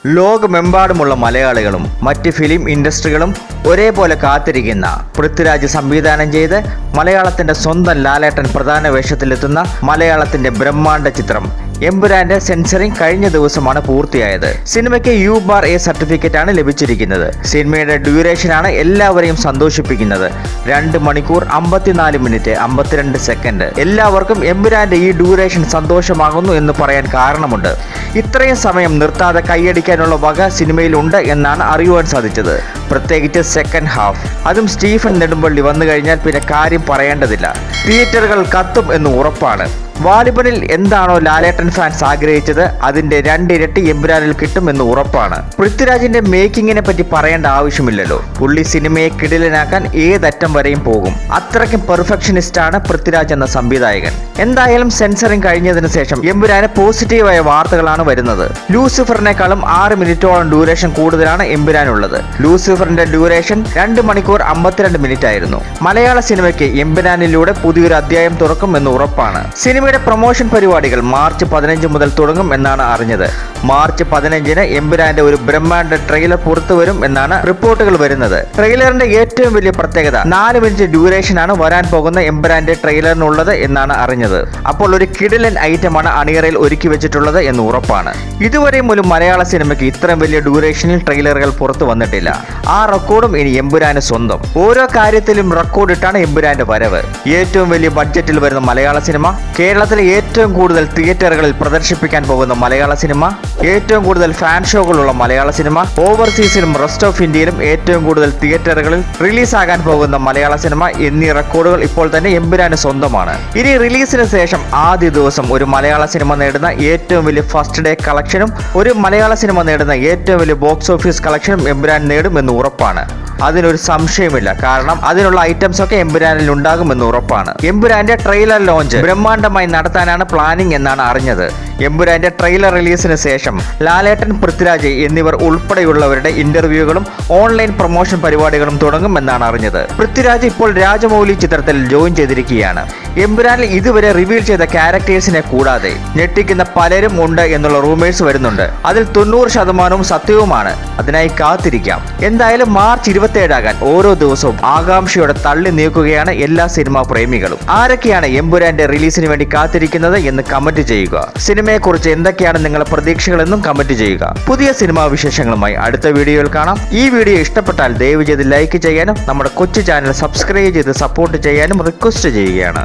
ലോകമെമ്പാടുമുള്ള മലയാളികളും മറ്റ് ഫിലിം ഇൻഡസ്ട്രികളും ഒരേപോലെ കാത്തിരിക്കുന്ന പൃഥ്വിരാജ് സംവിധാനം ചെയ്ത് മലയാളത്തിന്റെ സ്വന്തം ലാലേട്ടൻ പ്രധാന വേഷത്തിലെത്തുന്ന മലയാളത്തിന്റെ ബ്രഹ്മാണ്ഡ ചിത്രം എമ്പുരാന്റെ സെൻസറിംഗ് കഴിഞ്ഞ ദിവസമാണ് പൂർത്തിയായത്. സിനിമയ്ക്ക് U+A സർട്ടിഫിക്കറ്റ് ആണ് ലഭിച്ചിരിക്കുന്നത്. സിനിമയുടെ ഡ്യൂറേഷനാണ് എല്ലാവരെയും സന്തോഷിപ്പിക്കുന്നത്. 2 മണിക്കൂർ 54 മിനിറ്റ് 52 സെക്കൻഡ്. എല്ലാവർക്കും എമ്പുരാന്റെ ഈ ഡ്യൂറേഷൻ സന്തോഷമാകുന്നു എന്ന് പറയാൻ കാരണമുണ്ട്. ഇത്രയും സമയം നിർത്താതെ കൈയടിക്കാനുള്ള വക സിനിമയിലുണ്ട് എന്നാണ് അറിയുവാൻ സാധിച്ചത്. പ്രത്യേകിച്ച് സെക്കൻഡ് ഹാഫ്. അതും സ്റ്റീഫൻ നെടുമ്പള്ളി വന്നു കഴിഞ്ഞാൽ പിന്നെ കാര്യം പറയേണ്ടതില്ല. തിയേറ്ററുകൾ കത്തും എന്ന് ഉറപ്പാണ്. വാലിബനിൽ എന്താണോ ലാലേട്ടൻ ഫാൻസ് ആഗ്രഹിച്ചത് അതിന്റെ 2 ഇരട്ടി എമ്പുരാനിൽ കിട്ടുമെന്ന് ഉറപ്പാണ്. പൃഥ്വിരാജിന്റെ മേക്കിങ്ങിനെ പറ്റി പറയേണ്ട ആവശ്യമില്ലല്ലോ. പുള്ളി സിനിമയെ കിടിലനാക്കാൻ ഏതറ്റം വരെയും പോകും. അത്രയ്ക്കും പെർഫെക്ഷനിസ്റ്റ് ആണ് പൃഥ്വിരാജ് എന്ന സംവിധായകൻ. എന്തായാലും സെൻസറിംഗ് കഴിഞ്ഞതിന് ശേഷം എമ്പുരാന് പോസിറ്റീവായ വാർത്തകളാണ് വരുന്നത്. ലൂസിഫറിനേക്കാളും 6 മിനിറ്റോളം ഡ്യൂറേഷൻ കൂടുതലാണ് എമ്പുരാനുള്ളത്. ലൂസിഫറിന്റെ ഡ്യൂറേഷൻ 2 മണിക്കൂർ 52 മിനിറ്റ് ആയിരുന്നു. മലയാള സിനിമയ്ക്ക് എമ്പുരാനിലൂടെ പുതിയൊരു അധ്യായം തുറക്കും എന്ന് ഉറപ്പാണ്. സിനിമയുടെ പ്രൊമോഷൻ പരിപാടികൾ മാർച്ച് 15 മുതൽ തുടങ്ങും എന്നാണ് അറിഞ്ഞത്. മാർച്ച് 15-ന് എമ്പുരാന്റെ ഒരു ബ്രഹ്മാണ്ഡ ട്രെയിലർ പുറത്തുവരും എന്നാണ് റിപ്പോർട്ടുകൾ വരുന്നത്. ട്രെയിലറിന്റെ ഏറ്റവും വലിയ പ്രത്യേകത 4 മിനിറ്റ് ഡ്യൂറേഷനാണ് വരാൻ പോകുന്ന എമ്പുരാന്റെ ട്രെയിലറിനുള്ളത് എന്നാണ് അറിഞ്ഞത്. അപ്പോൾ ഒരു കിടിലൻ ഐറ്റമാണ് അണിയറയിൽ ഒരുക്കി വെച്ചിട്ടുള്ളത് എന്ന് ഉറപ്പാണ്. ഇതുവരെയും ഒരു മലയാള സിനിമയ്ക്ക് ഇത്രയും വലിയ ഡ്യൂറേഷനിൽ ട്രെയിലറുകൾ പുറത്തു വന്നിട്ടില്ല. ആ റെക്കോർഡും ഇനി എമ്പുരാന് സ്വന്തം. ഓരോ കാര്യത്തിലും റെക്കോർഡിട്ടാണ് എമ്പുരാന്റെ വരവ്. ഏറ്റവും വലിയ ബഡ്ജറ്റിൽ വരുന്ന മലയാള സിനിമ, കേരളത്തിലെ ഏറ്റവും കൂടുതൽ തിയേറ്ററുകളിൽ പ്രദർശിപ്പിക്കാൻ പോകുന്ന മലയാള സിനിമ, ഏറ്റവും കൂടുതൽ fan ഷോകളുള്ള Malayala cinema, ഓവർസീസിലും rest of ഇന്ത്യയിലും ഏറ്റവും കൂടുതൽ തിയേറ്ററുകളിൽ റിലീസാകാൻ പോകുന്ന മലയാള സിനിമ എന്നീ റെക്കോർഡുകൾ ഇപ്പോൾ തന്നെ എമ്പുരാന് സ്വന്തമാണ്. ഇനി റിലീസിന് ശേഷം ആദ്യ ദിവസം ഒരു മലയാള സിനിമ നേടുന്ന ഏറ്റവും വലിയ ഫസ്റ്റ് ഡേ കളക്ഷനും ഒരു മലയാള സിനിമ നേടുന്ന ഏറ്റവും വലിയ ബോക്സ് ഓഫീസ് കളക്ഷനും എമ്പുരാൻ നേടും എന്ന് ഉറപ്പാണ്. അതിനൊരു സംശയമില്ല. കാരണം അതിനുള്ള ഐറ്റംസ് ഒക്കെ എമ്പുരാനിൽ ഉണ്ടാകുമെന്ന് ഉറപ്പാണ്. എമ്പുരാന്റെ ട്രെയിലർ ലോഞ്ച് ബ്രഹ്മാണ്ഡമായി നടത്താനാണ് പ്ലാനിംഗ് എന്നാണ് അറിഞ്ഞത്. എമ്പുരാന്റെ ട്രെയിലർ റിലീസിന് ശേഷം ലാലേട്ടൻ, പൃഥ്വിരാജ് എന്നിവർ ഉൾപ്പെടെയുള്ളവരുടെ ഇന്റർവ്യൂകളും ഓൺലൈൻ പ്രൊമോഷൻ പരിപാടികളും തുടങ്ങും എന്നാണ് അറിഞ്ഞത്. പൃഥ്വിരാജ് ഇപ്പോൾ രാജമൗലി ചിത്രത്തിൽ ജോയിൻ ചെയ്തിരിക്കുകയാണ്. എമ്പുരാനിൽ ഇതുവരെ റിവീൽ ചെയ്ത ക്യാരക്ടേഴ്സിനെ കൂടാതെ ഞെട്ടിക്കുന്ന പലരും ഉണ്ട് എന്നുള്ള റൂമേഴ്സ് വരുന്നുണ്ട്. അതിൽ 90% സത്യവുമാണ്. അതിനായി കാത്തിരിക്കാം. എന്തായാലും മാർച്ച് 27 ആകാൻ ഓരോ ദിവസവും ആകാംക്ഷയോടെ തള്ളി നീക്കുകയാണ് എല്ലാ സിനിമാ പ്രേമികളും. ആരൊക്കെയാണ് എമ്പുരാന്റെ റിലീസിന് വേണ്ടി കാത്തിരിക്കുന്നത് എന്ന് കമന്റ് ചെയ്യുക. സിനിമയെക്കുറിച്ച് എന്തൊക്കെയാണ് നിങ്ങളുടെ പ്രതീക്ഷകളെന്നും കമന്റ് ചെയ്യുക. പുതിയ സിനിമാ വിശേഷങ്ങളുമായി അടുത്ത വീഡിയോയിൽ കാണാം. ഈ വീഡിയോ ഇഷ്ടപ്പെട്ടാൽ ദയവ് ചെയ്ത് ലൈക്ക് ചെയ്യാനും നമ്മുടെ കൊച്ചു ചാനൽ സബ്സ്ക്രൈബ് ചെയ്ത് സപ്പോർട്ട് ചെയ്യാനും റിക്വസ്റ്റ് ചെയ്യുകയാണ്.